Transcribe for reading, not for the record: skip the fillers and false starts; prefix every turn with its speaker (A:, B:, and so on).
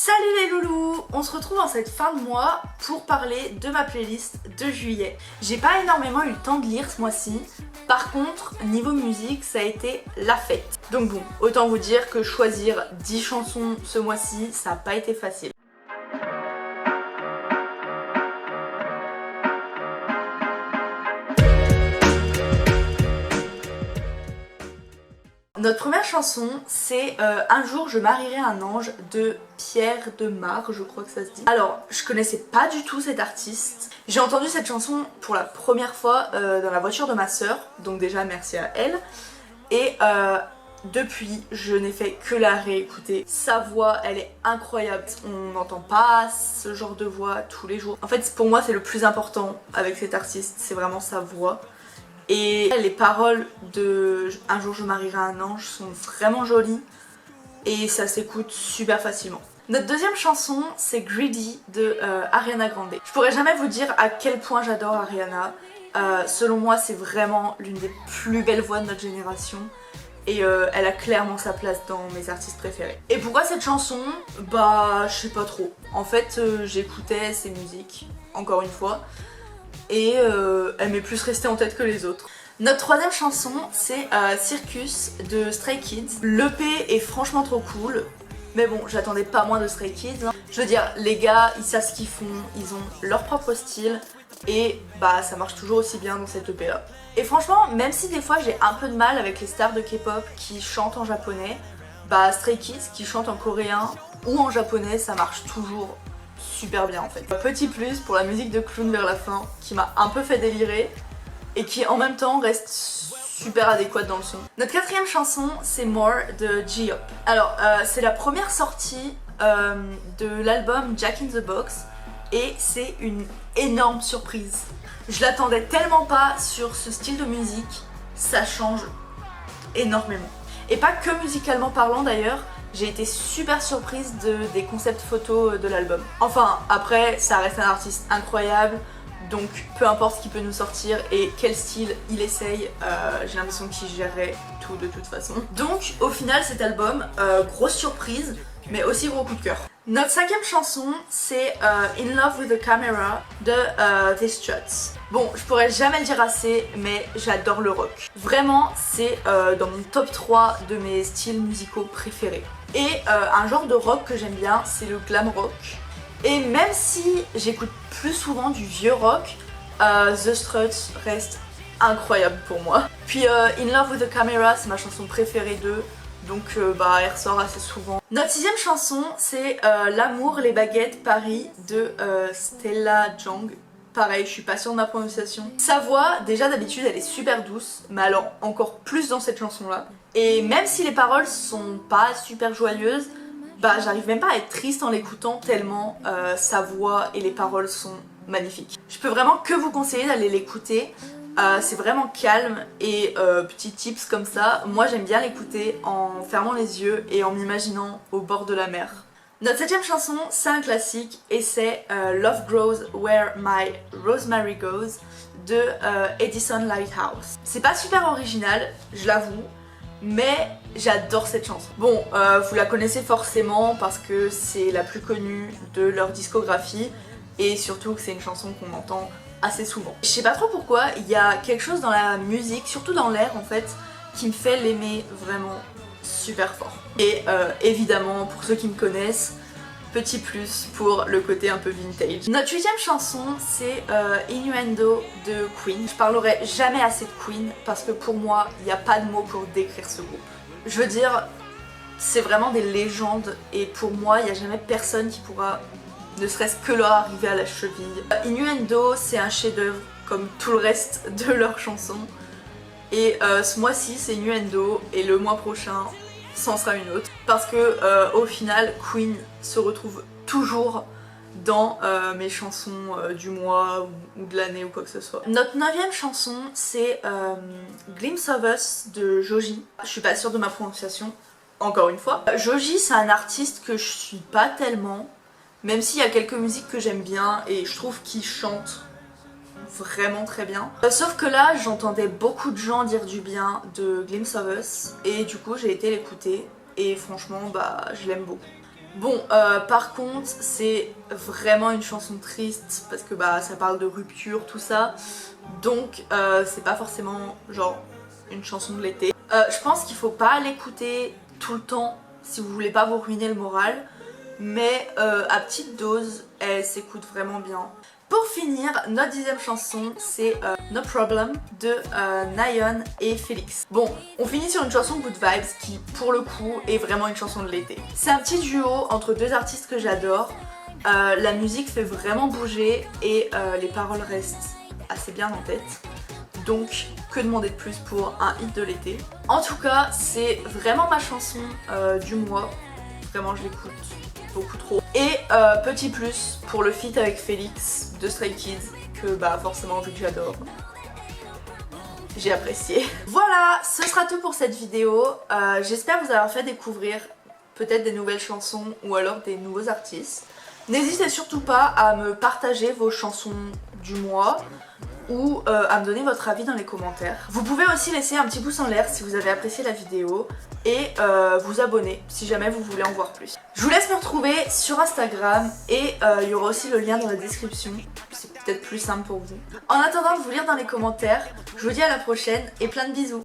A: Salut les loulous! On se retrouve en cette fin de mois pour parler de ma playlist de juillet. J'ai pas énormément eu le temps de lire ce mois-ci, par contre niveau musique ça a été la fête. Donc bon, autant vous dire que choisir 10 chansons ce mois-ci ça a pas été facile. Notre première chanson, c'est Un jour je marierai un ange de Pierre de Mar, je crois que ça se dit. Alors, je connaissais pas du tout cet artiste. J'ai entendu cette chanson pour la première fois dans la voiture de ma sœur, donc déjà merci à elle. Et depuis, je n'ai fait que la réécouter. Sa voix, elle est incroyable. On n'entend pas ce genre de voix tous les jours. En fait, pour moi, c'est le plus important avec cet artiste, c'est vraiment sa voix. Et les paroles de Un jour je marierai un ange sont vraiment jolies et ça s'écoute super facilement. Notre deuxième chanson, c'est Greedy de Ariana Grande. Je pourrais jamais vous dire à quel point j'adore Ariana. Selon moi, c'est vraiment l'une des plus belles voix de notre génération. Et elle a clairement sa place dans mes artistes préférés. Et pourquoi cette chanson? Bah, je sais pas trop. En fait, j'écoutais ses musiques, encore une fois. Et elle m'est plus restée en tête que les autres. Notre troisième chanson, c'est Circus de Stray Kids. L'EP est franchement trop cool, mais bon, j'attendais pas moins de Stray Kids. Je veux dire, les gars, ils savent ce qu'ils font, ils ont leur propre style, et bah ça marche toujours aussi bien dans cette EP là. Et franchement, même si des fois j'ai un peu de mal avec les stars de K-pop qui chantent en japonais, bah Stray Kids qui chantent en coréen ou en japonais, ça marche toujours super bien en fait. Petit plus pour la musique de Clown vers la fin qui m'a un peu fait délirer et qui en même temps reste super adéquate dans le son. Notre quatrième chanson, c'est More de J-Hope. Alors c'est la première sortie de l'album Jack in the Box et c'est une énorme surprise. Je l'attendais tellement pas sur ce style de musique, ça change énormément. Et pas que musicalement parlant d'ailleurs, j'ai été super surprise des concepts photos de l'album. Enfin, après, ça reste un artiste incroyable, donc peu importe ce qu'il peut nous sortir et quel style il essaye, j'ai l'impression qu'il gérerait tout de toute façon. Donc au final cet album, grosse surprise, mais aussi gros coup de cœur. Notre cinquième chanson, c'est In Love with the Camera de The Struts. Bon, je pourrais jamais le dire assez, mais j'adore le rock. Vraiment, c'est dans mon top 3 de mes styles musicaux préférés. Et un genre de rock que j'aime bien, c'est le glam rock. Et même si j'écoute plus souvent du vieux rock, The Struts reste incroyable pour moi. Puis In Love with the Camera, c'est ma chanson préférée d'eux. Donc bah elle ressort assez souvent. Notre sixième chanson, c'est L'amour, les baguettes, Paris de Stella Jang. Pareil, je suis pas sûre de ma prononciation. Sa voix, déjà d'habitude, elle est super douce, mais alors encore plus dans cette chanson-là. Et même si les paroles sont pas super joyeuses, bah j'arrive même pas à être triste en l'écoutant tellement sa voix et les paroles sont magnifiques. Je peux vraiment que vous conseiller d'aller l'écouter. C'est vraiment calme et petits tips comme ça, moi j'aime bien l'écouter en fermant les yeux et en m'imaginant au bord de la mer. Notre septième chanson, c'est un classique et c'est Love Grows Where My Rosemary Goes de Edison Lighthouse. C'est pas super original, je l'avoue, mais j'adore cette chanson. Bon, vous la connaissez forcément parce que c'est la plus connue de leur discographie et surtout que c'est une chanson qu'on entend assez souvent. Je sais pas trop pourquoi, il y a quelque chose dans la musique, surtout dans l'air en fait, qui me fait l'aimer vraiment super fort. Et évidemment, pour ceux qui me connaissent, petit plus pour le côté un peu vintage. Notre huitième chanson, c'est Innuendo de Queen. Je parlerai jamais assez de Queen parce que pour moi, il n'y a pas de mots pour décrire ce groupe. Je veux dire, c'est vraiment des légendes et pour moi, il n'y a jamais personne qui pourra ne serait-ce que leur arriver à la cheville. Innuendo, c'est un chef-d'œuvre comme tout le reste de leurs chansons. Et ce mois-ci, c'est Innuendo et le mois prochain, c'en sera une autre. Parce que au final, Queen se retrouve toujours dans mes chansons du mois ou de l'année ou quoi que ce soit. Notre neuvième chanson, c'est Glimpse of Us de Joji. Je suis pas sûre de ma prononciation, encore une fois. Joji, c'est un artiste que je suis pas tellement. Même s'il y a quelques musiques que j'aime bien et je trouve qu'il chante vraiment très bien. Sauf que là, j'entendais beaucoup de gens dire du bien de Glimpse of Us et du coup j'ai été l'écouter et franchement bah je l'aime beaucoup. Bon, par contre, c'est vraiment une chanson triste parce que bah ça parle de rupture, tout ça. Donc c'est pas forcément genre une chanson de l'été. Je pense qu'il faut pas l'écouter tout le temps si vous voulez pas vous ruiner le moral. Mais à petite dose, elle s'écoute vraiment bien. Pour finir, notre 10e chanson, c'est No Problem de Nayeon et Felix. Bon, on finit sur une chanson Good Vibes qui, pour le coup, est vraiment une chanson de l'été. C'est un petit duo entre deux artistes que j'adore. La musique fait vraiment bouger et les paroles restent assez bien en tête. Donc, que demander de plus pour un hit de l'été? En tout cas, c'est vraiment ma chanson du mois. Vraiment, je l'écoute beaucoup trop. Et petit plus pour le feat avec Felix de Stray Kids que bah forcément vu que j'adore, j'ai apprécié. Voilà, ce sera tout pour cette vidéo. J'espère vous avoir fait découvrir peut-être des nouvelles chansons ou alors des nouveaux artistes. N'hésitez surtout pas à me partager vos chansons du mois ou à me donner votre avis dans les commentaires. Vous pouvez aussi laisser un petit pouce en l'air si vous avez apprécié la vidéo et vous abonner si jamais vous voulez en voir plus. Je vous laisse me retrouver sur Instagram et il y aura aussi le lien dans la description, c'est peut-être plus simple pour vous. En attendant de vous lire dans les commentaires, je vous dis à la prochaine et plein de bisous.